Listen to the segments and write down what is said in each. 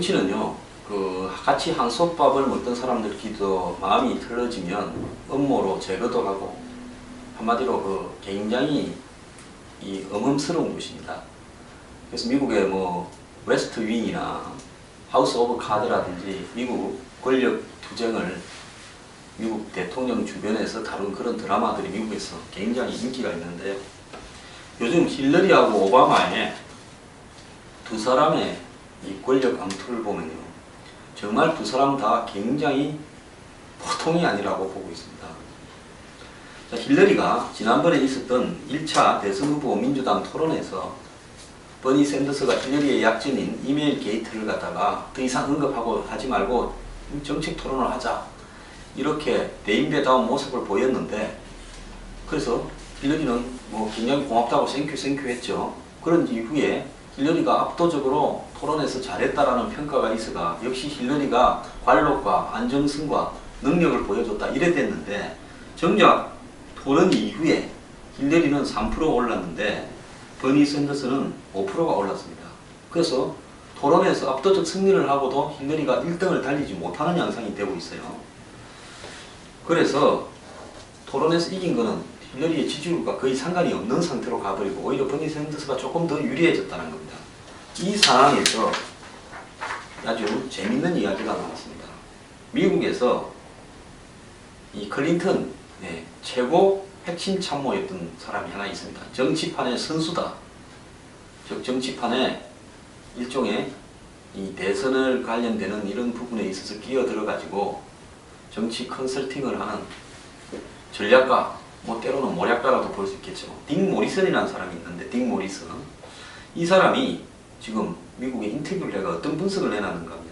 정치는요, 같이 한솥밥을 먹던 사람들끼리도 마음이 틀어지면 음모로 제거도 하고, 한마디로 굉장히 이 엄음스러운 곳입니다. 그래서 미국의 웨스트 윙이나 하우스 오브 카드라든지 미국 권력 투쟁을 미국 대통령 주변에서 다룬 그런 드라마들이 미국에서 굉장히 인기가 있는데요. 요즘 힐러리하고 오바마의 두 사람의 이 권력 암투를 보면요, 정말 두 사람 다 굉장히 보통이 아니라고 보고 있습니다. 자, 힐러리가 지난번에 있었던 1차 대선 후보 민주당 토론에서 버니 샌더스가 힐러리의 약점인 이메일 게이트를 갖다가 더 이상 언급하고 하지 말고 정책 토론을 하자, 이렇게 대인배다운 모습을 보였는데, 그래서 힐러리는 굉장히 고맙다고 생큐 했죠. 그런 이후에 힐러리가 압도적으로 토론에서 잘했다라는 평가가 있어가 역시 힐러리가 관록과 안정성과 능력을 보여줬다 이래 됐는데, 정작 토론 이후에 힐러리는 3% 올랐는데 버니 샌더스는 5%가 올랐습니다. 그래서 토론에서 압도적 승리를 하고도 힐러리가 1등을 달리지 못하는 양상이 되고 있어요. 그래서 토론에서 이긴 거는 힐러리의 지지율과 거의 상관이 없는 상태로 가버리고 오히려 버니 샌더스가 조금 더 유리해졌다는 겁니다. 이 상황에서 아주 재밌는 이야기가 나왔습니다. 미국에서 이 클린턴 최고 핵심 참모였던 사람이 하나 있습니다. 정치판의 선수다. 즉 정치판의 일종의 이 대선을 관련되는 이런 부분에 있어서 끼어들어 정치 컨설팅을 하는 전략가, 때로는 모략가라도 볼 수 있겠죠. 딕 모리슨이라는 사람이 있는데, 딕 모리슨, 이 사람이 지금 미국에 인터뷰를 해가 어떤 분석을 내놨는가 하면,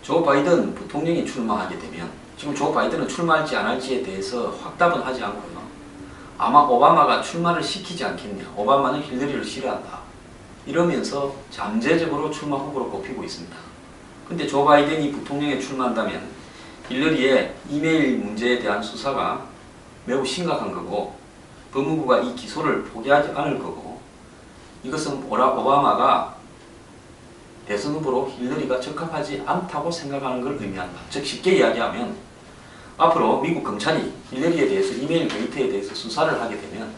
조 바이든 부통령이 출마하게 되면, 지금 조 바이든은 출마할지 안 할지에 대해서 확답은 하지 않고요, 아마 오바마가 출마를 시키지 않겠냐, 오바마는 힐러리를 싫어한다, 이러면서 잠재적으로 출마 후보로 꼽히고 있습니다. 근데 조 바이든이 부통령에 출마한다면 힐러리의 이메일 문제에 대한 수사가 매우 심각한 거고, 법무부가 이 기소를 포기하지 않을 거고, 이것은 오바마가 대선 후보로 힐러리가 적합하지 않다고 생각하는 걸 의미한다. 즉 쉽게 이야기하면 앞으로 미국 검찰이 힐러리에 대해서 이메일 게이트에 대해서 수사를 하게 되면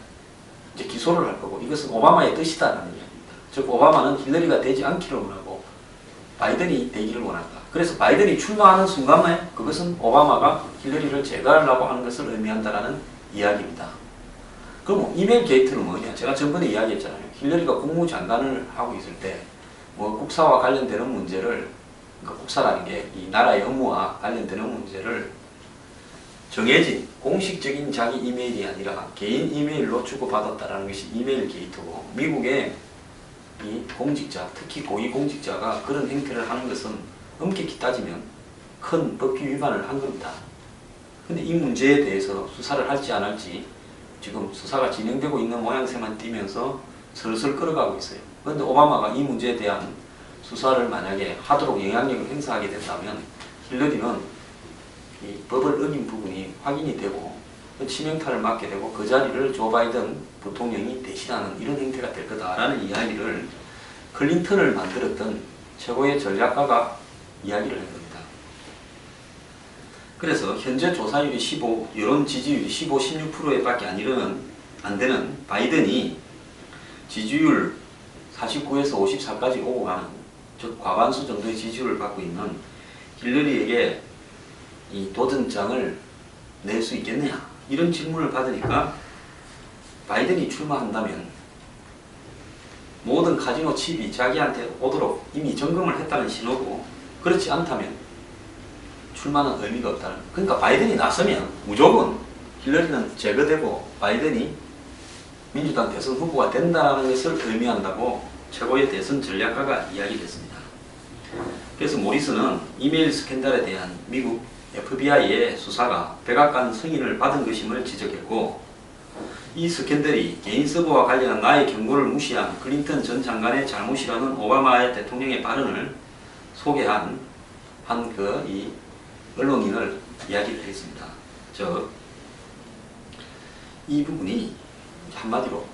이제 기소를 할 거고, 이것은 오바마의 뜻이다라는 이야기입니다. 즉 오바마는 힐러리가 되지 않기를 원하고 바이든이 되기를 원한다. 그래서 바이든이 출마하는 순간에 그것은 오바마가 힐러리를 제거하려고 하는 것을 의미한다라는 이야기입니다. 그럼 이메일 게이트는 뭐냐? 제가 전번에 이야기했잖아요. 힐러리가 국무장관을 하고 있을 때 국사와 관련되는 문제를, 그러니까 국사라는 게 이 나라의 업무와 관련되는 문제를 정해진 공식적인 자기 이메일이 아니라 개인 이메일로 주고받았다라는 것이 이메일 게이트고, 미국의 이 공직자, 특히 고위공직자가 그런 행태를 하는 것은 엄격히 따지면 큰 법규 위반을 한 겁니다. 근데 이 문제에 대해서 수사를 할지 안 할지 지금 수사가 진행되고 있는 모양새만 띄면서 슬슬 끌어가고 있어요. 그런데 오바마가 이 문제에 대한 수사를 만약에 하도록 영향력을 행사하게 된다면 힐러리는 이 법을 어긴 부분이 확인이 되고 치명타를 맞게 되고 그 자리를 조 바이든 부통령이 대신하는 이런 행태가 될 거다라는 이야기를 클린턴을 만들었던 최고의 전략가가 이야기를 한 겁니다. 그래서 현재 조사율이 15, 여론 지지율이 15, 16%에 밖에 안 되는 바이든이 지지율 49에서 54까지 오고 가는, 즉 과반수 정도의 지지율을 받고 있는 힐러리에게 이 도전장을 낼 수 있겠느냐, 이런 질문을 받으니까 바이든이 출마한다면 모든 카지노 칩이 자기한테 오도록 이미 점검을 했다는 신호고, 그렇지 않다면 출마는 의미가 없다는, 그러니까 바이든이 나서면 무조건 힐러리는 제거되고 바이든이 민주당 대선 후보가 된다는 것을 의미한다고 최고의 대선 전략가가 이야기했습니다. 그래서 모리슨은 이메일 스캔들에 대한 미국 FBI의 수사가 백악관 승인을 받은 것임을 지적했고, 이 스캔들이 개인 서버와 관련한 나의 경고를 무시한 클린턴 전 장관의 잘못이라는 오바마의 대통령의 발언을 소개한 이 언론인을 이야기를 했습니다. 이 부분이 한마디로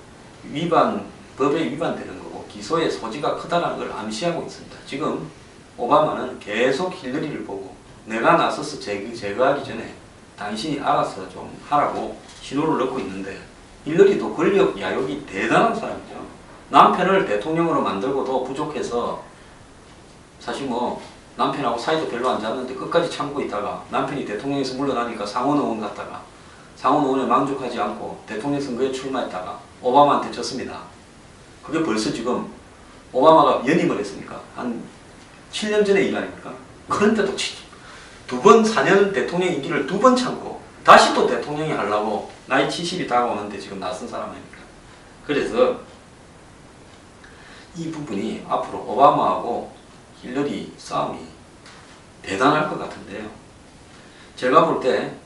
법에 위반되는 거고 기소의 소지가 크다는 걸 암시하고 있습니다. 지금 오바마는 계속 힐러리를 보고 내가 나서서 제거하기 전에 당신이 알아서 좀 하라고 신호를 넣고 있는데, 힐러리도 권력 야욕이 대단한 사람이죠. 남편을 대통령으로 만들고도 부족해서 사실 뭐 남편하고 사이도 별로 안 좋았는데 끝까지 참고 있다가 남편이 대통령에서 물러나니까 상원 의원 갔다가 상원 의원에 만족하지 않고 대통령 선거에 출마했다가 오바마한테 졌습니다. 그게 벌써 지금 오바마가 연임을 했으니까 한 7년 전의 일 아닙니까? 그런데도 두 번 4년 대통령 임기를 두 번 참고 다시 또 대통령이 하려고 나이 70이 다가오는데 지금 나선 사람 아닙니까? 그래서 이 부분이 앞으로 오바마하고 힐러리 싸움이 대단할 것 같은데요. 제가 볼 때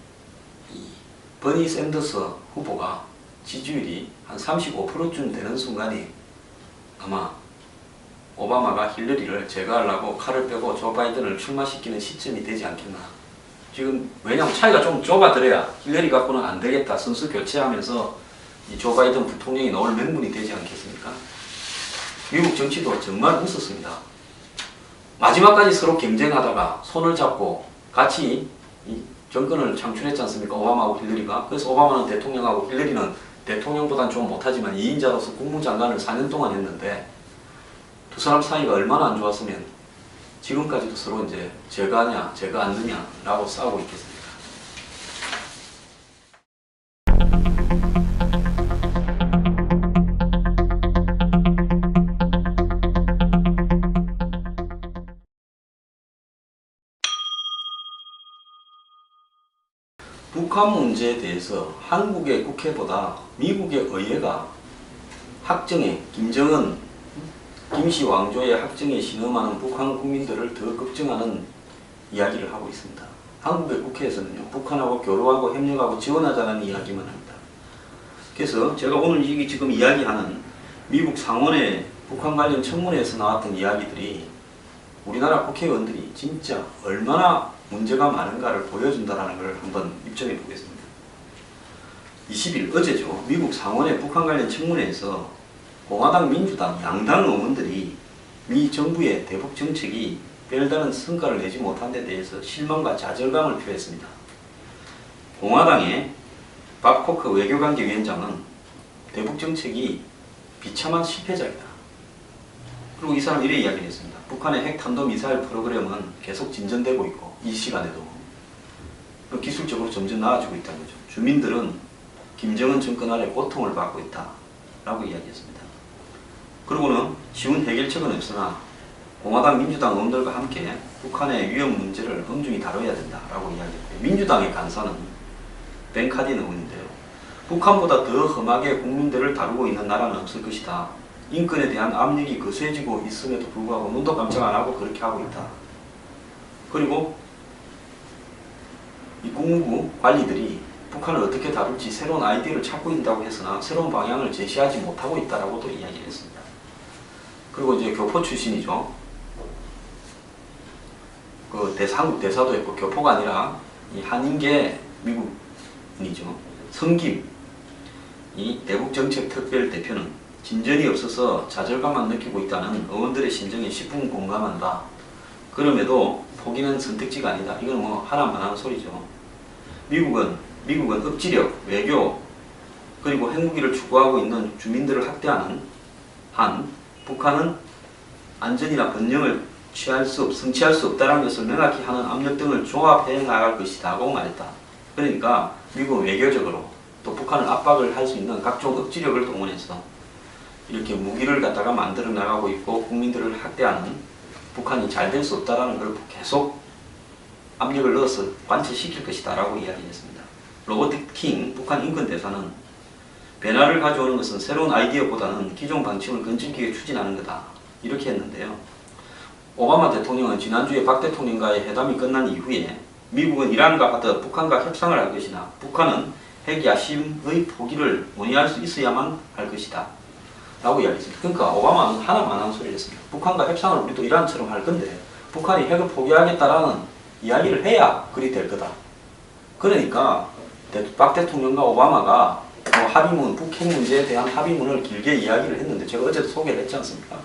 이 버니 샌더스 후보가 지지율이 한 35%쯤 되는 순간이 아마 오바마가 힐러리를 제거하려고 칼을 빼고 조 바이든을 출마시키는 시점이 되지 않겠나. 지금 왜냐하면 차이가 좀 좁아들어야 힐러리 갖고는 안 되겠다. 선수 교체하면서 이 조 바이든 부통령이 나올 명분이 되지 않겠습니까? 미국 정치도 정말 웃었습니다. 마지막까지 서로 경쟁하다가 손을 잡고 같이 이 정권을 창출했지 않습니까? 오바마하고 힐러리가. 그래서 오바마는 대통령하고 힐러리는 대통령보다는 좀 못하지만 2인자로서 국무장관을 4년 동안 했는데, 두 사람 사이가 얼마나 안 좋았으면 지금까지도 서로 이제 제거하냐 제거 안 느냐 라고 싸우고 있겠습니다. 북한 문제에 대해서 한국의 국회보다 미국의 의회가 학정에 김정은 김씨 왕조의 학정에 신음하는 북한 국민들을 더 걱정하는 이야기를 하고 있습니다. 한국의 국회에서는요, 북한하고 교류하고 협력하고 지원하자는 이야기만 합니다. 그래서 제가 오늘 지금 이야기하는 미국 상원의 북한 관련 청문회에서 나왔던 이야기들이 우리나라 국회의원들이 진짜 얼마나 문제가 많은가를 보여준다는 걸 한번 입증해 보겠습니다. 20일 어제죠. 미국 상원의 북한 관련 청문회에서 공화당, 민주당, 양당 의원들이 미 정부의 대북 정책이 별다른 성과를 내지 못한 데 대해서 실망과 좌절감을 표했습니다. 공화당의 밥 코크 외교관계위원장은 대북 정책이 비참한 실패작이다. 그리고 이 사람 이래 이야기를 했습니다. 북한의 핵 탄도미사일 프로그램은 계속 진전되고 있고 이 시간에도 기술적으로 점점 나아지고 있다는 거죠. 주민들은 김정은 정권 아래 고통을 받고 있다 라고 이야기했습니다. 그리고는 쉬운 해결책은 없으나 공화당, 민주당 의원들과 함께 북한의 위험 문제를 엄중히 다뤄야 된다라고 이야기했고요. 민주당의 간사는 벤 카딘 의원인데요. 북한보다 더 험하게 국민들을 다루고 있는 나라는 없을 것이다. 인권에 대한 압력이 거세지고 있음에도 불구하고 눈도 깜짝 안 하고 그렇게 하고 있다. 그리고 이 국무부 관리들이 북한을 어떻게 다룰지 새로운 아이디어를 찾고 있다고 했으나 새로운 방향을 제시하지 못하고 있다라고도 이야기를 했습니다. 그리고 이제 교포 출신이죠. 한국 대사도 했고 교포가 아니라 이 한인계 미국인이죠. 성김 이 대북정책특별대표는 진전이 없어서 좌절감만 느끼고 있다는 의원들의 심정에 10분 공감한다. 그럼에도 포기는 선택지가 아니다. 이건 뭐 하나만 하는 소리죠. 미국은 억지력, 외교, 그리고 핵무기를 추구하고 있는 주민들을 학대하는 한 북한은 안전이나 번영을 성취할 수 없다는 것을 명확히 하는 압력 등을 종합해 나갈 것이다고 말했다. 그러니까 미국은 외교적으로 또 북한을 압박을 할 수 있는 각종 억지력을 동원해서 이렇게 무기를 갖다가 만들어 나가고 있고 국민들을 학대하는 북한이 잘 될 수 없다는 걸 계속 압력을 넣어서 관철시킬 것이다 라고 이야기했습니다. 로버트 킹 북한 인권대사는 변화를 가져오는 것은 새로운 아이디어보다는 기존 방침을 건질기게 추진하는 거다. 이렇게 했는데요. 오바마 대통령은 지난주에 박 대통령과의 회담이 끝난 이후에 미국은 이란과 하듯 북한과 협상을 할 것이나 북한은 핵 야심의 포기를 논의할 수 있어야만 할 것이다. 라고 이야기했습니다. 그러니까 오바마는 하나만 한 소리를 했습니다. 북한과 협상을 우리도 이란처럼 할 건데 북한이 핵을 포기하겠다라는 이야기를 해야 그리 될 거다. 그러니까 박 대통령과 오바마가 합의문, 북핵 문제에 대한 합의문을 길게 이야기를 했는데 제가 어제도 소개를 했지 않습니까?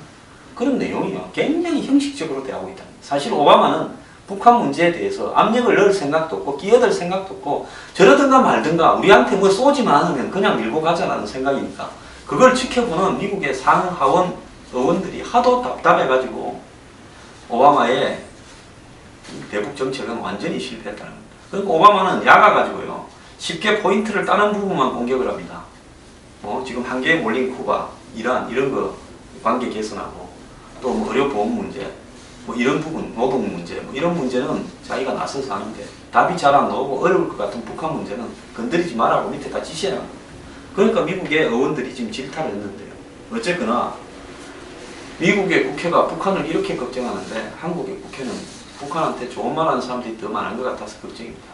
그런 내용이요. 굉장히 형식적으로 대하고 있다. 사실 오바마는 북한 문제에 대해서 압력을 넣을 생각도 없고 끼어들 생각도 없고 저러든가 말든가 우리한테 뭐 쏘지만 않으면 그냥 밀고 가자라는 생각이니까 그걸 지켜보는 미국의 상하원 의원들이 하도 답답해가지고 오바마의 대북 정책은 완전히 실패했다는 겁니다. 그러니까 오바마는 야가가지고요. 쉽게 포인트를 따는 부분만 공격을 합니다. 지금 한계에 몰린 쿠바, 이란 이런 거 관계 개선하고 또 뭐 의료보험 문제, 뭐 이런 부분, 노동 문제, 뭐 이런 문제는 자기가 나서서 하는데 답이 잘 안 나오고 어려울 것 같은 북한 문제는 건드리지 말라고 밑에 다 지시해야 합니다. 그러니까 미국의 의원들이 지금 질타를 했는데요. 어쨌거나 미국의 국회가 북한을 이렇게 걱정하는데 한국의 국회는 북한한테 좋은 말 하는 사람들이 더 많은 것 같아서 걱정입니다.